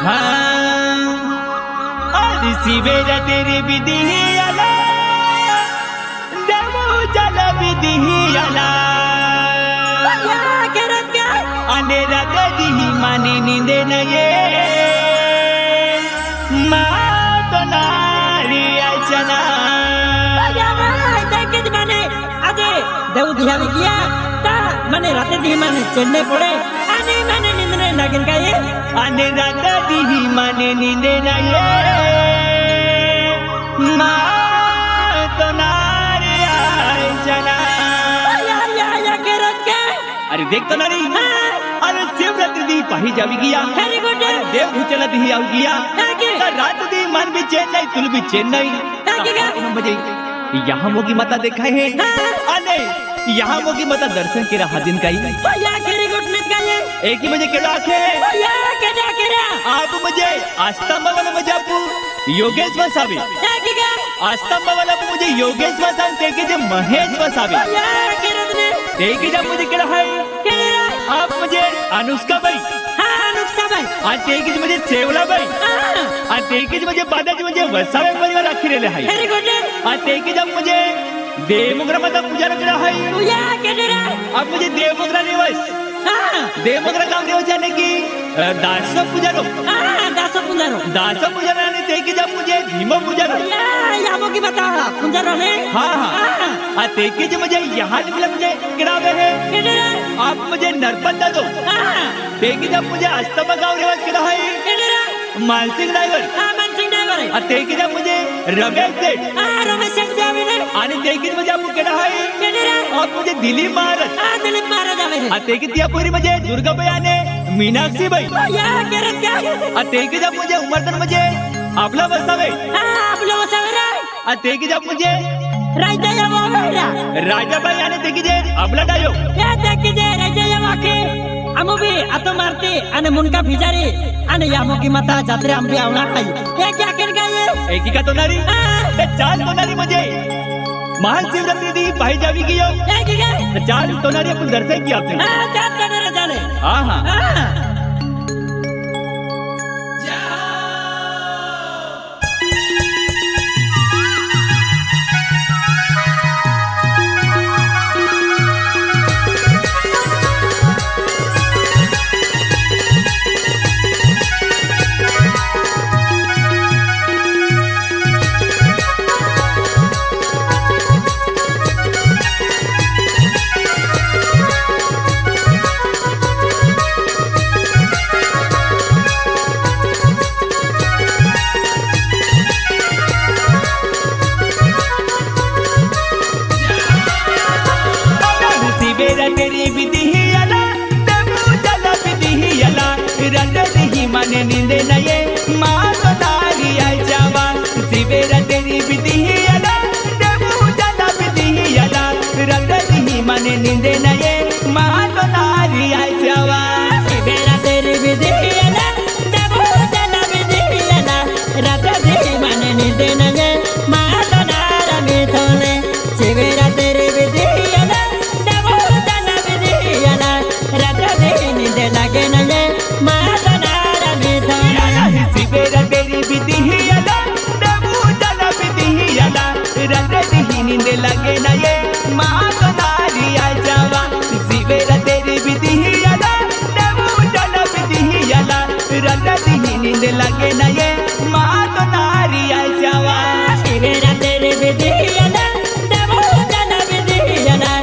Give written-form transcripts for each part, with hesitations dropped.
हाँ आज सिवेरा तेरी विधि अला देवो जल विधि अला अंधेरा गदी माने नींदे नये माँ तो नारी ऐसा देव दिया गया ता माने राते दी माने चेन्नई पड़े आने माने नींदने लगन का ये आने राते दी माने नींदे ना ये माँ तो नारी आए जना या करत के अरे देख तो नारी अरे शिवरात्रि दी पाही जावी गया वेरी गुड देव उचला दी आउ गया रात दी मन भी चेन्नई तुल भी चेन्नई बजे यहाँ मोगी माता देखा है अने यहाँ मोगी माता दर्शन के रहा दिन का एक ही मुझे केड़ा आखे आप मुझे आस्तंबा वाला मजापू योगेश वसावे आस्तंबा वाला मुझे योगेश वसावे तेके जे महेश वसावे तेके जब मुझे केड़ा है आप मुझे अनुष्का भाई आज तेके मुझे सेवला भाई आज तेके मुझे बादाजी मुझे वसावे परिवार आखी रेले है आज तेके जब मुझे देवमोगरा माता पूजा रखना है अब मुझे देवमोगरा निवास देवमोगरा गांव निवास जाने की दासो पूजा रो दासो पूजा रहने तेकी जब मुझे भीमा पूजा रो यामो की बता पूजा रो ने हाँ तेकी जब मुझे यहाँ मिला मुझे किरावे है आप मुझे नरपत दो तेकी जब मुझे अस्तबा गांव निवास किरा है मानसिंह ड्राइवर तेकी जब मुझे रमेश सेठ जावे ने आणि तेकी मुझे आपको केड़ा है आप मुझे दिलीप महाराज जावे ने तेकी तिया पूरी मुझे दुर्गा बयाने मीनाक्षी भाई या करत क्या तेकी जब मुझे उमरदन मुझे आपला वसावे रे तेकी जब मुझे राजा भाई आणि तेकी जे आपला डायो राजा के आमो भी आतो मारते आणि मुनका भिजारी आणि यामो की माता जात्रे आंबे आवला खाई ये क्या कर गए एकी का तो नारी चाल तो नारी मुझे महान शिवरात्रि दी पाई जावी की चाल तो नारी अपन दर्शन किया आपने जाने हाँ माने नींदे नये माँ तो नारी आई जावा सिवेरा तेरी विधि अला देवो जला विधि अला रंग दी माने नींदे नये माँ तो नारी आई जावा सिवेरा तेरी विधि अला देवो जला विधि अला रंग दी माने नींदे नये माँ तो नारा मिथोने सिवेरा तेरी विधि अला देवो जला विधि अला रंग दी नींदे लगे नये माँ सिवेरा तेरी विधि अला देवो जला विधि अला रंग दी नींदे लगे ना ये माँ तो नारी आ जावा सिवेरा तेरी विधि अला देवो जला विधि अला रंग दी नींदे लगे ना ये माँ तो नारी आ जावा सिवेरा तेरी विधि अला देवो जला विधि अला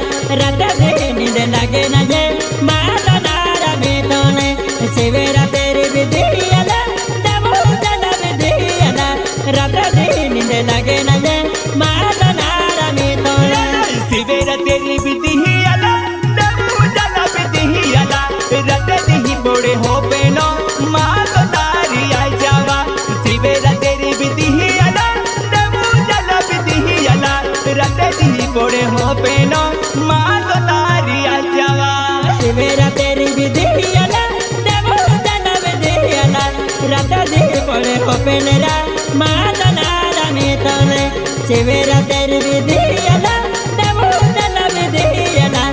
रंग दी नींदे लगे ना ये माँ तो नारा मिथोने सिवेरा तेरी विधि अला राधा दे नींदे लगे ना ये माँ तो नारा मिथोने सिवेरा तेरी विधि अला देवो जला विधि अला राधा दी बोड़े हो पेनो माँ तो नारी आ जावा सिवेरा तेरी विधि अला देवो जला विधि अला राधा दी बोड़े हो पेनो माँ तो नारी आ जावा सिवेरा तेरी विधि अला देवो जला विधि अला राधा दी बोड़े हो पेनेरा माँ तो नारा मिथोने सिवेरा तेरी विधि अला देवो जला विधि अला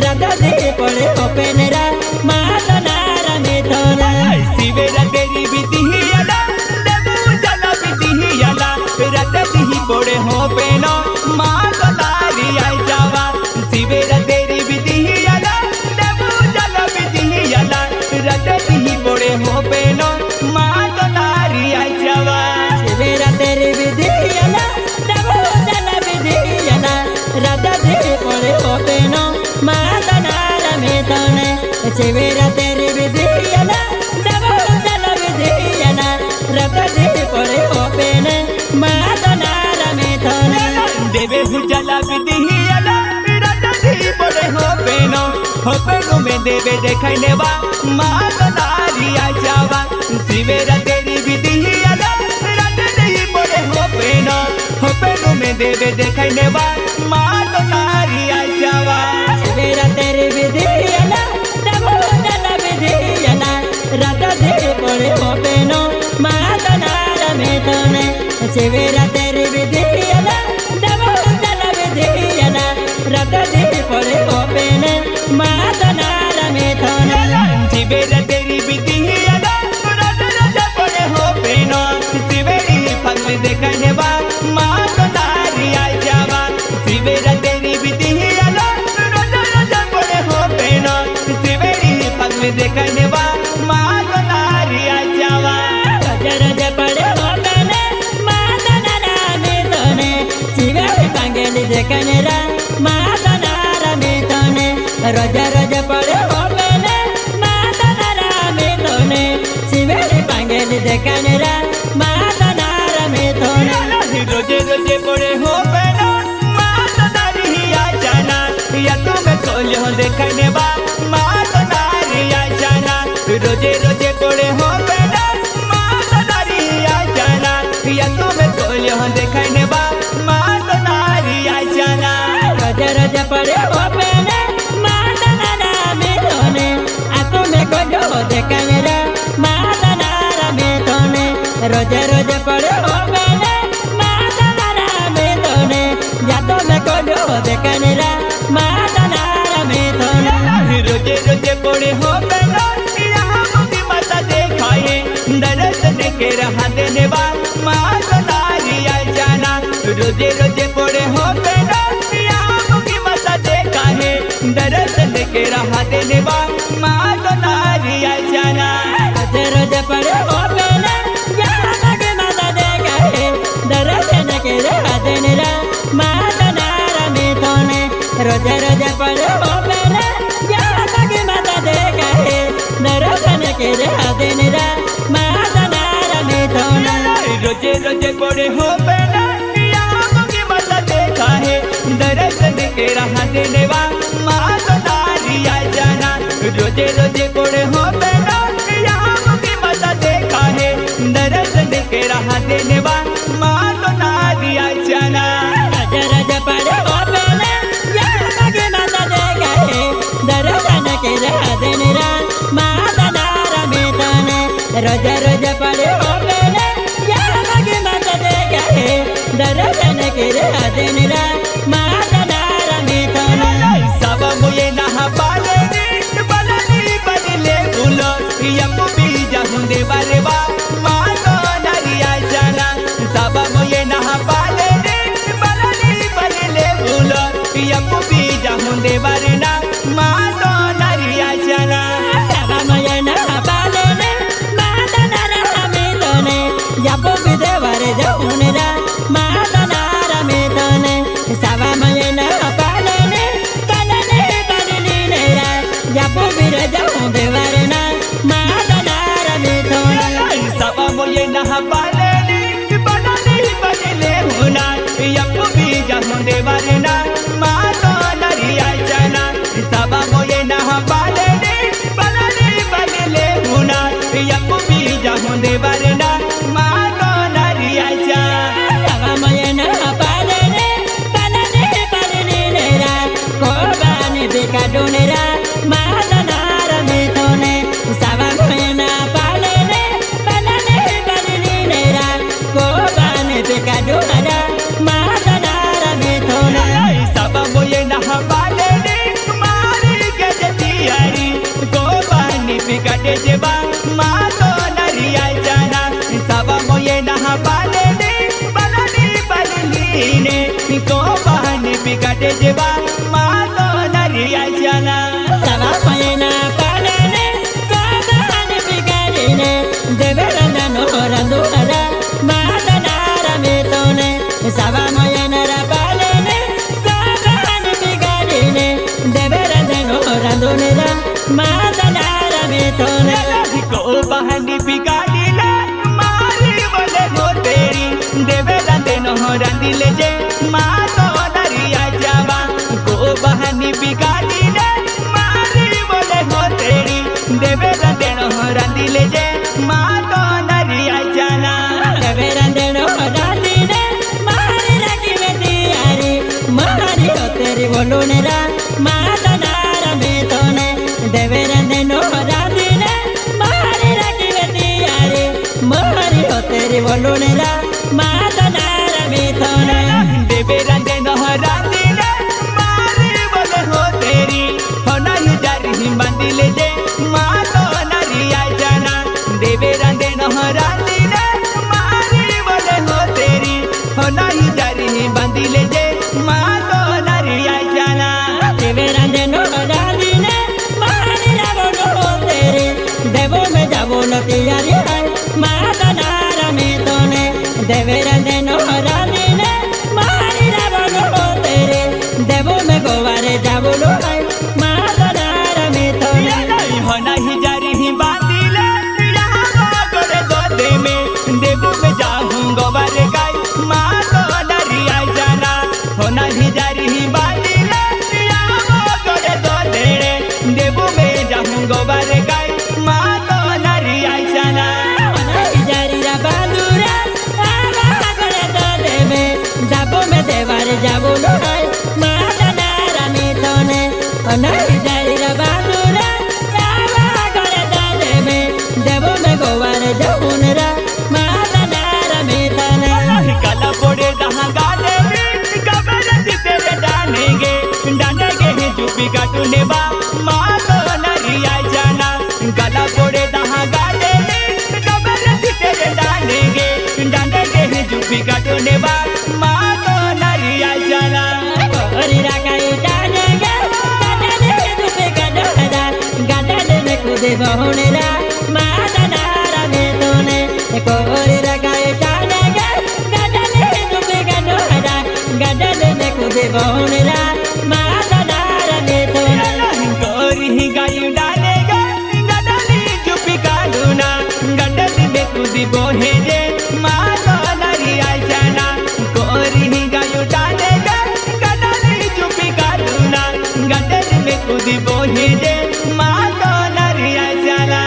राधा दी बोड़े हो पेनेरा माँ तो नारा मिथोने सिवेरा तेरी विधि शिवरात्रि विधियना देवोदन विधियना रतदी पड़े होपेने मादनार मिथुने देवे भुजला विधियना रतदी पड़े होपेनो में देवे देखाइने बा मादनारी आजावा शिवरात्रि विधियना रतदी पड़े होपेनो में देवे देखाइने बा मादनारी आजावा शिवरात्रि विधियना देवोदन विधियना रतदी पड़े होपेनो मादनार मिथुने शिवरात्रि विधियना देवोदन विधियना रतदी पड़े होपेने मादनार मिथुने शिवरात्रि विधियना रतदी पड़े होपेनो शिवेरी फल देखाइने बा मादनारी आजावा शिवरात्रि विधियना रतदी पड़े होपेनो शिवेरी फल देखाइने बा मादनारी आजावा रज पड़े होपेने मादनार मिथुने शिवेरी पांगेली देखनेरा मादनार मिथुने रज पड़े होपेने मादनार मिथुने शिवेरी पांगेली देखनेरा मादनार मिथुने रोजे रोजे पड़े होपेनो मादनारी आजाना या तुम्हें खोलो देखाइने बा मादनारी आजाना रोजे रोजे पड़े होपेनो मादनारी आजाना या तुम्हें खोलो देखाइने बा मादनारी आजाना रज पड़े होपेने मादनार मिथुने आतो में कोजो देखनेरा मादनार मिथुने रज पड़े होपेने मादनार मिथुने जातो में कोजो देखनेरा मादनार मिथुने रोजे रोजे पड़े होपेनो यहाँ मुझे माता देखाए दर्द देखे रहा देने बा मादनारी आजाना रोजे रोजे पड़े होपेनो यहाँ मुझे माता देखाए दर्द देखे रहा देने बा मादनारी आजाना रज पड़े होपेने यहाँ लगे माता देखाए दर्द के देनेरा मादनार मिथुने रज पड़े होपेने यहाँ लगे माता देखाए दर्द के देनेरा मादनार मिथुने रोजे रोजे पड़े होपेनो यहाँ मुझे माता देखाए दर्द देखे रहा देने बा मादनारी आजाना रोजे रोजे पड़े होपेनो यहाँ मुझे माता देखाए दर्द देखे रहा देने बा मादनारी आजाना रज पड़े होपेने यहाँ लगे माता देखाए दर्द के देनेरा मादनार मिथुने रज पड़े होपेने यहाँ लगे माता देखाए दर्द के देनेरा मादनार मिथुने सब मुझे नहा पाले बलनी बदले बोलो यम बीजा हुंदे बारे बा मादनारी आजाना सब मुझे नहा पाले बलनी बदले बोलो यम बीजा हुंदे बारे ना मादनारी आजाना रामयण पालने मादनार मिथुने जपो विदेवरे जमुनेरा मादनार मिथुने सवामयण पालने पालने पालनीनेरा जपो विरे जमुदेवरे ना मादनार मिथुने सब मुझे नहा पाले बलनी बदले होना यम बीजा हुंदे बारे ना मादनारी आजाना सब मुझे नहा पाले बलनी बदले होना यम बीजा हुंदे बारे ना मादनारी आजाना सवामयण पालने पालने पालनीनेरा कोबानी बिकाडुनेरा मादनार मिथुने सवामयण पालने पालने पालनीनेरा कोबानी बिकाडुनेरा मादनार मिथुने सब मुझे नहा पाले मारी के जतियारी गोबानी पिकाटे जेबा मादनारी आजाना सब मुझे नहा पाले बलनी बदली ने गोबानी पिकाटे जेबा मादनारी आजाना सवामयण पालने कोबानी बिकाडुने देवरना नोरंदुरा मादनार मिथुने सवामयण पालने कोबानी बिकाडुने देवरना नोरंदुरा माद मिथुने को बहनी बिगाड़ी ले मारी बोले हो तेरी देवे रंदे नो रंदिले जे माँ तो नरिया जावा को बहनी बिगाड़ी ले मारी बोले हो तेरी देवे रंदे नो रंदिले जे माँ तो नरिया जाना देवे रंदे नो रंदिले मारी रखी में दियारी मारी हो तेरी बोलो नेरा माँ तो नारा मिथुने देवे रंदे नो रंदिले मारी रखी में दियारी मारी हो तेरी बोलो नेरा माँ तो नारा मिथुने देवे रंदे नो रंदिले मारी बोले हो तेरी हो नहीं जारी बंदिले जे माँ तो नरिया जाना देवे रंदे नो रंदिले मारी बोले हो तेरी हो नहीं जारी बंदिले जे माँ तो नरिया जाना देवे रंदे नो रंदिले मारी जाबो हो तेरी देवो में जाबो लो तियारी है माँ तो नारा मिथुने देवे रंदे नो रंदिले मारी जाबो हो तेरी देवो में गोवारे जाबो लो है माँ तो नारा मिथुने हो नहीं जारी बंदिले यहाँ करे गोदे में देवो में जाऊँ गोबारे गाय माँ तो नरिया जाना हो नहीं जारी बंदिले यहाँ करे गोदे देवो में जाऊँ गोबारे गाय माँ तो नरिया जाना जारी रा बांदुरा आवा करे तो देवे जाबो में देवारे जाबो लो है माँ तो नारा मिथुने नहीं जारी रा बांदुरा आवा करे तो देवे देवो में गोवारे जाबो नेरा माँ तो नारा मिथुने कला पोड़े दहाँ गाने कबर तेरे डानेंगे चुपी काटूने बा माँ तो नरिया जाना गला पोड़े दहाँ गाने कबर तेरे डानेंगे चुपी काटूने बा माँ तो नरिया जाना कोरी राकाई डानेंगे गाने दुपे का डोरा गाने में कूदे बहुनेरा माँ तो नारा मिथुने कोरी राकाई डानेंगे गाने दुपे का डोरा गाने में कूदे बहुनेरा माँ तो नारा मिथुने गोरी गायु डालेगा गडली चुपी काटूना गडली में कूदी बोहे जे माँ तो नरिया जाना गोरी गायु डालेगा गडली चुपी काटूना गडली में कूदी बोहे जे माँ तो नरिया जाना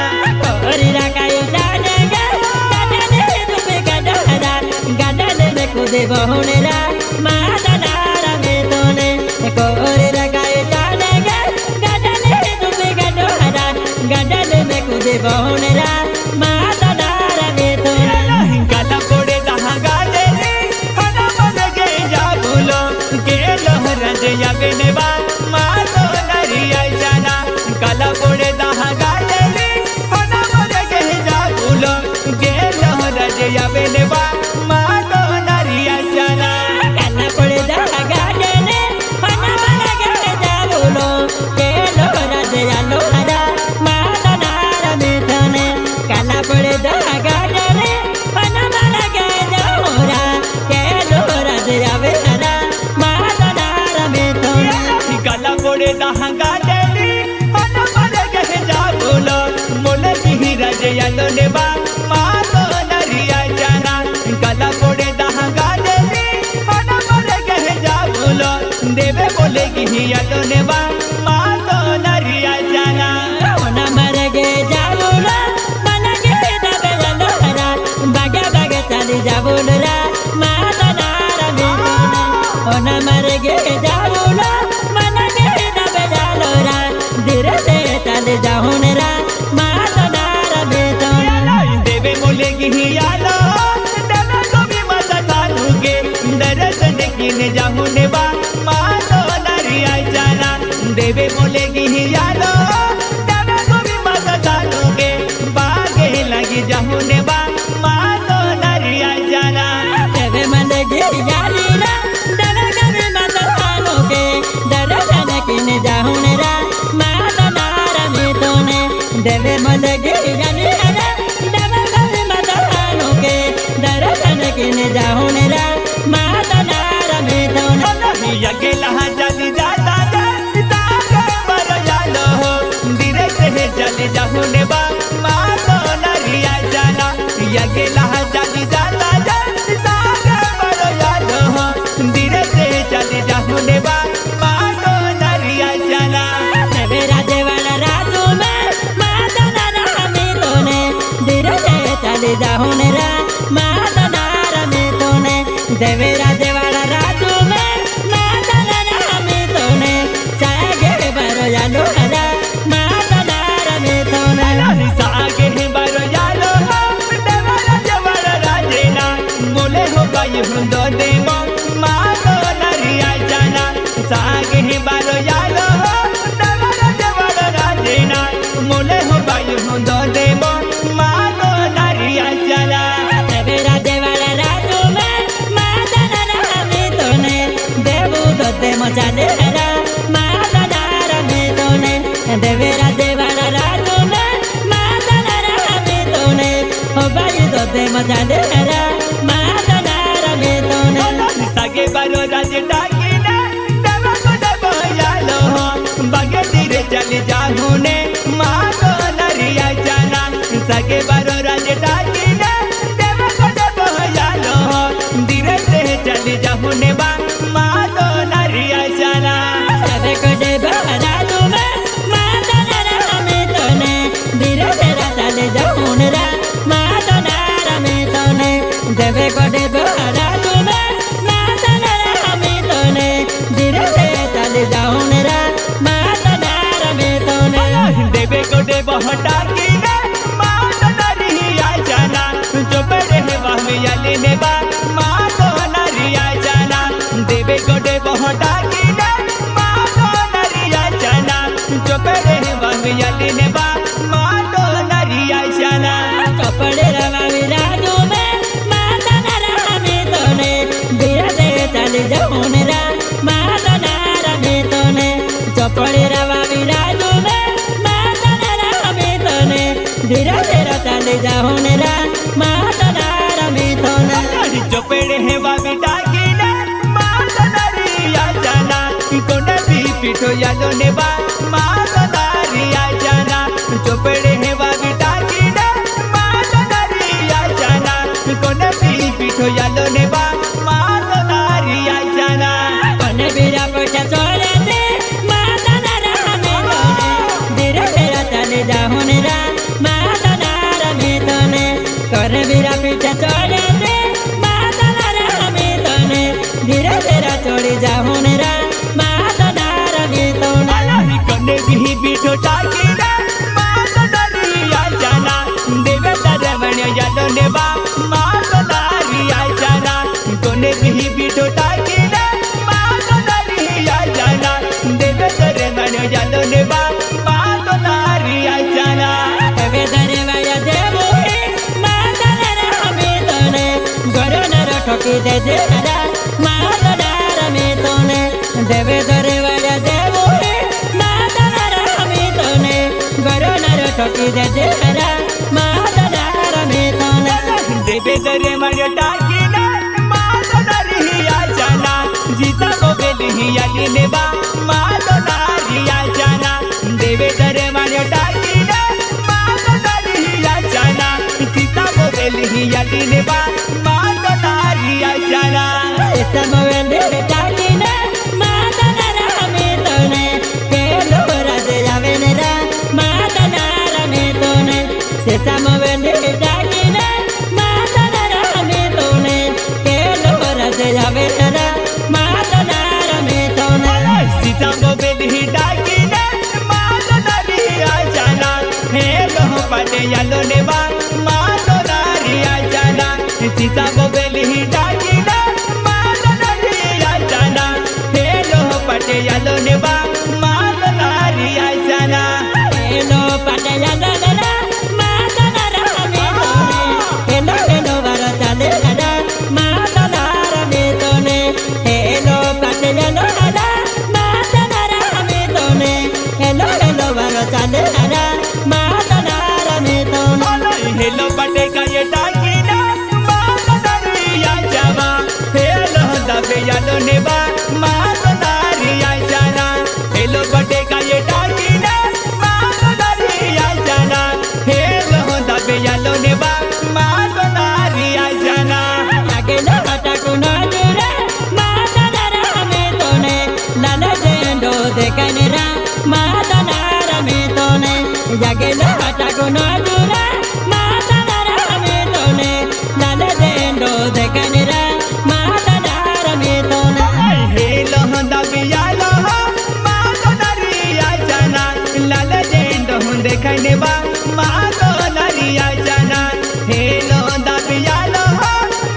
कोरी राकाई डानेंगे गाने दुपे का डोरा गाने में कूदे बहुनेरा माँ तो नारा मिथुने कोरी राकाई डानेंगे गाने दुपे का डोरा गाने में कूदे बहुनेरा माँ तो नारा मिथुने गला पोड़े दहाँ गाले हना मन के जा भूलो के लोहरा जे याबेने बा माँ तो नरिया जाना गला पोड़े दहाँ गाले हना मन के जा भूलो के लोहरा जे याबेने बा माँ तो नरिया जाना काला पड़े जा गाने हना बना के जा बोलो के लोहरा दे जा लोहरा माँ तो नारा मिथुने काला पड़े जा गाने हना बना के जा मोरा के लोहरा दे जा बेहरा माँ तो नारा मिथुने गला पोड़े दहाँ गाले हना मन के जा भूलो मोले की रजे यालोने बा माँ तो नरिया जाना गला पोड़े दहाँ गाले हना मन के जा भूलो देवे बोले की यालोने बा माँ तो नरिया जाना होना मर गे जा बोला मन के दबे जा लोहरा बागे बागे चली जा बोलरा माँ तो नारा मिथुने होना मर गे जा बोला मन के दबे जा लोहरा धीरे धीरे चली जा हुनरा माँ तो नारा मिथुने देवे बोले की यालो देवे को भी मजा कालूगे दरस देखने जाऊने बा माँ तो नरिया जाना देवे बोले की यालो देवे को भी मजा कालूगे बागे लगी जाऊने बा माँ तो नरिया जाना देवे मन गे जाली ना देवे कभी मत खानोगे दरसन किने जा हुनरा माँ तो नारा मिथुने देवे मन गे जाली ना देवे कभी मत खानोगे दरसन किने जा हुनरा माँ तो नारा मिथुने यगे लहा जल जाता है ताके पर जालो धीरे से जल जाऊने मोले हो बायु हो दो देव मानो नारिया चला देवेरा देवाला राजू में मादना रामी तोने देवू दोते मचा देरा मादना रामी तोने देवेरा देवाला राजू में मादना रामी तोने हो बायु दोते मचा देरा मादना रामी तोने सगे बारो राज डाकिने देवा को देव यालो बगे धीरे चले जाहू ने मानो नारिया चला सगे बारो राज डाकिने देवा को देव यालो धीरे से चले जाहू ने बा मानो नारिया चला देवे को देव राजू में मादना रामी तोने धीरे तेरा चले जाऊन रा मादना रामी तोने देवे को देव राजू में मादना रामी तोने धीरे तेरा चले जाऊन रा मादना रामी तोने देवे को देव डाकिने मानो नारिया चला जो बड़े है वह याले ने बा मानो नारिया चला देवे को देव डाकिने मानो नारिया चला जो बड़े है वह याले ने बा मानो नारिया चला कपड़े रवा राजू में मादना रामी तोने धीरे तेरा चले जाऊन रा मादना रामी तोने चपड़े रवा राजू में मादना रामी तोने धीरे तेरा चले जाऊन रा मादना रामी तोने जो पेड़ है वह डाकिने मानो नारिया चला कोने भी पीठो यालो ने बा मानो नारिया चला जो पेड़ है वह डाकिने मानो नारिया चला कोने भी पीठो यालो ने बा मानो नारिया चला कोने बिरा पोछा छोड़े दे मादना रामी तोने धीरे तेरा चले जाऊन रा मादना रामी तोने कोने बिरा पीछा छोड़े दे मादना रामी तोने धीरे तेरा छोड़ी जाऊन रा मादना रामी तोने कोने भी पीठो डाकिने मानो नारिया चला देवे तरवण यालो ने बा मानो नारिया चला कोने भी पीठो डाकिने मानो नारिया चला देवे तरवण यालो ने बा मानो नारिया चला देवे दरे वाया देवो हे मादना रामी तोने गरो नर ठोकी दे जेरा मादना रामी तोने देवे दरे वाया देवो हे मादना रामी तोने गरो नर ठोकी दे जेरा मादना रामी तोने देवे तरवण डाकिने मानो नारिया चला जीता को बेली याली ने बा मानो नारिया चला देवे तरवण डाकिने मानो नारिया चला जीता को बेली याली ने बा मानो नारिया चला समवेंदे डाकिने मादना रामी तोने केलो राजे जावेने रा मादना रामी तोने से समवेंदे डाकिने मादना रामी तोने केलो राजे जावेने रा मादना रामी तोने सीता को बेली डाकिने मानो नारिया चला हे लोह पाटे यालो ने बा मानो नारिया चला सीता को बेली डाकिने मानो नारिया चला हे लोह पाटे यालो ने बा मानो नारिया चला केलो पाटया लला मादना रामी तोने केलो केलो वर चले रा मादना रामी तोने केलो पाटया लला मादना रामी तोने केलो केलो वर चले रा मादना रामी तोने हेलो पाटे का ये डाकिने मानो नारिया चला हे लोह दबे यालो ने बा मानो नारिया चला हेलो पाटे का ये डाकिने मानो नारिया चला हे लोह दबे यालो ने बा मानो नारिया चला केलो हटा कुनो जुरे मादना रामी तोने लाल जेंडो देखने रा मादना रामी तोने जागेलो हटा कुनो जुरे मादना रामी तोने लाल जेंडो देखने रा मादना रामी तोने हे लोह दबे यालो मानो नारिया चला लाल जेंडो देखने बा मानो नारिया चला हे लोह दबे यालो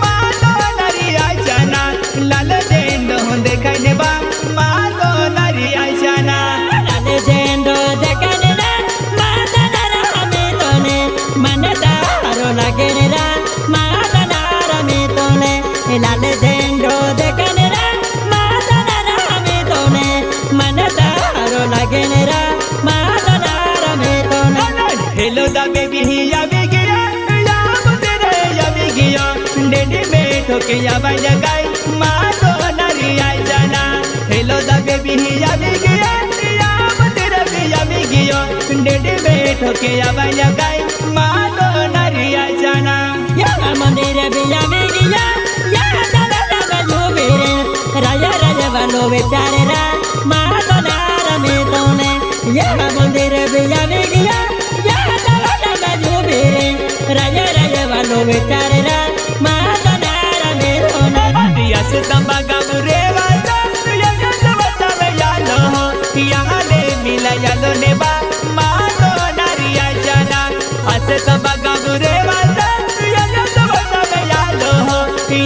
मानो नारिया चला लाल जेंडो देखने बा मानो नारिया चला लाल जेंडो देखने रा मादना हेलो द बेबी ही अभी गया याम तेरे अभी गया डेडी में ठोके या बाई लगाई मारो नरिया जाना हेलो द बेबी ही अभी गया याम तेरे भी अभी गया डेडी में ठोके या बाई लगाई मारो नरिया जाना या मंदिर बिया बिया या दादा दादा जो मेरे राजा राजा वालो बेचारे रा महादनार में तोने या मंदिर बिया बिया या दादा दादा जो मेरे राजा राजा वालो बेचारे रा महादनार में तोने दिया से तंबा गामुरे वाला या जबता में यालो यहाँ ले मिला यालो ने बा मारो नरिया जाना असे तंबा गामुरे वाला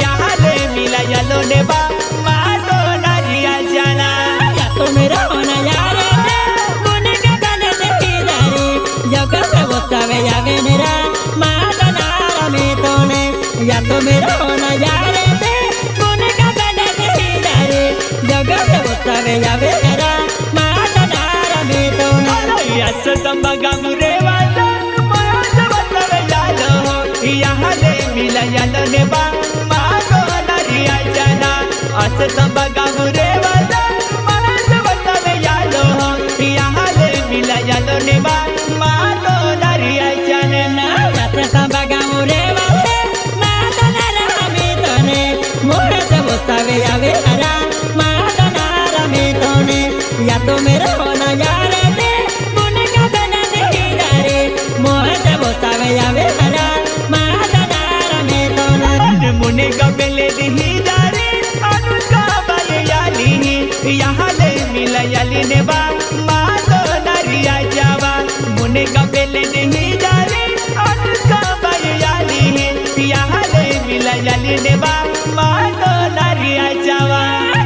यहाँ ले मिला यालो ने बा मारो नरिया जाना या तो मेरा होना यार रे मुने का गले देखी जारी जगह से वो चावे या मेरा महादनार में तोने या तो मेरा होना यार रे मुने का गले देखी जारी जगह से वो चावे या मेरा महादनार में तोने यस तंबा गामुरे वाला माया जबता में यालो यहाँ ले मिला यालो ने बा मारो नरिया जाना अस तंबा गामुरे वाला माया जबता में यालो यहाँ ले मिला यालो ने बा मारो नरिया जाना या तो तंबा गामुरे वाले महादनार में तोने मोरे से वो चावे या मेरा महादनार में तोने या तो मेरा होना यार रे मुने का गले देखी जारी मोरे से वो चावे या मेरा महादनार में तोने मुने का बेले दी जारी अनुका बाले याली यहाँ ले मिला याली ने बा मारो नरिया जावा मुने का बेले दी जारी अनुका बाले याली यहाँ ले मिला याली ने बा मारो नरिया जावा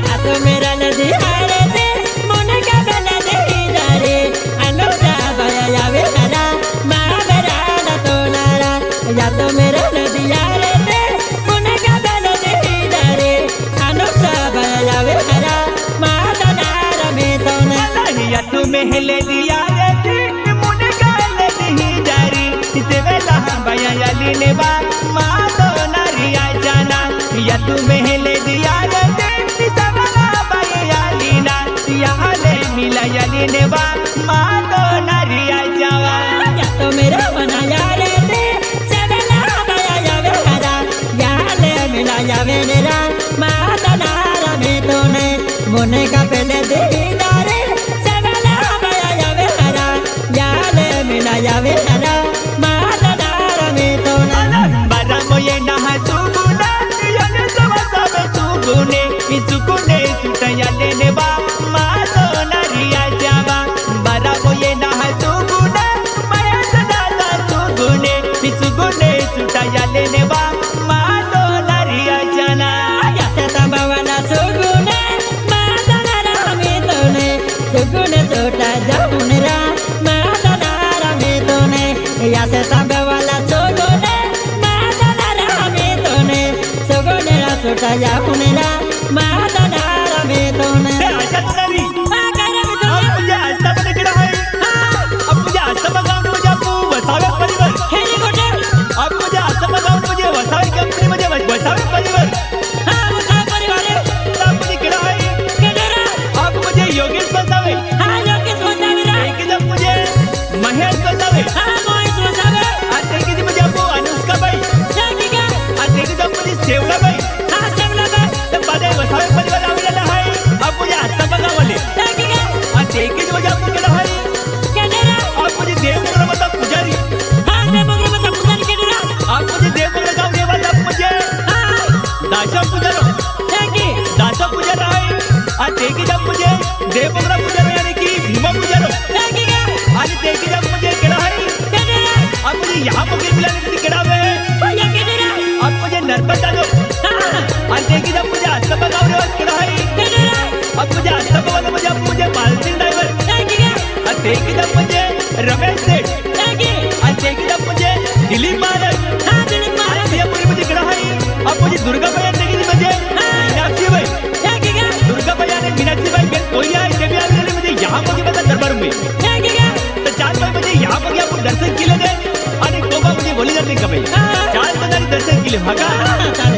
या तो मेरा नदी हारे दे मुने का गले देखी जारी अनुजा बाया या मेरा महाबरा न तो नारा या तो मेरा नदी हारे दे मुने का गले देखी जारी अनुजा बाया या मेरा महादनार में तो या तुम्हें ले दिया रे मुने का ले दी जारी इसे वेला बाया याली ने बा मारो नरिया जाना या तुम्हें ले दिया रे इसे वेला बाया याली ना यहाँ ले मिला याली ने बा मारो नरिया जावा या तो मेरा बना यार दे सबला बाया या मेरा या ले मिला या मेरा महादनार में तो मुने का पहले देखी जारी सबला बाया या मेरा या ले मिला या मेरा महादनार में तो बरा मोये नहा सुगुने याले सबता में सुगुने सुगुने सुटया लेने बा मारो नरिया जावा बरा मोये नहा सुगुने माया सदा सुगुने सुगुने सुटया लेने बा मारो नरिया जाना या से तंबावाला सुगुने महादनार में तो सुगुने सोटा जाऊने रा महादनार में तो या से तंबावाला सुगुने महादनार में तो सुगुने रा सोटा जाऊने रा महादनार में तो अच्छा तरी अब मुझे आस्था बने गिरा है अब मुझे आस्था गाँव मुझे आपको वसावे परिवार हेरी गोटे अब मुझे आस्था गाँव मुझे वसावे कंपनी मुझे वसावे परिवार हाँ वो परिवार अब मुझे गिरा है केडरा अब मुझे योगेश वसावे हाँ योगेश वसावे रा एक जब मुझे महेश वसावे हाँ मोहित वसावे आज एक जी मुझे आपको अनुष्का भाई जाकी का आज एक जब मुझे सेवला भाई हाँ सब लगा तब बाद में वसावे परिवार आवेला है अब मुझे आस्था गावाले जाकी का आज एक जी मुझे आपको गिरा है केडरा अब मुझे देवगढ़ मतलब पुजारी हाँ मैं मगर बता पुजारी केडरा अब मुझे देवगढ़ गाँव के बाद अब मुझे हाँ दासा पुजारो जाकी दासा पुजारा है आज एक जब मुझे देवगढ़ पुजारो यानी कि भीमा पुजारो जाकी का आज एक जब मुझे गिरा है केडरा अब मुझे यहाँ पर मिला नहीं गिरा है भैया केडरा अब मुझे नर्मदा दो हाँ आज एक जब मुझे आस्था गाँव रे गिरा है केडरा अब मुझे आस्था वाला मुझे पाल सिंह ड्राइवर जाकी का आज एक जब मुझे रमेश सेठ जाकी आज एक जब मुझे दिलीप महाराज हाँ दिलीप महाराज आज ये पूरी मुझे गिरा है अब मुझे दुर्गा भैया देखी मुझे मीनाक्षी भाई जाकी का दुर्गा भैया ने मीनाक्षी भाई के कोई आए के भी आने मुझे यहाँ पर बता दरबार में जाकी का तो चार भाई मुझे यहाँ पर आपको दर्शन किए गए का भाई चाल बनारी दर्शन के लिए भागा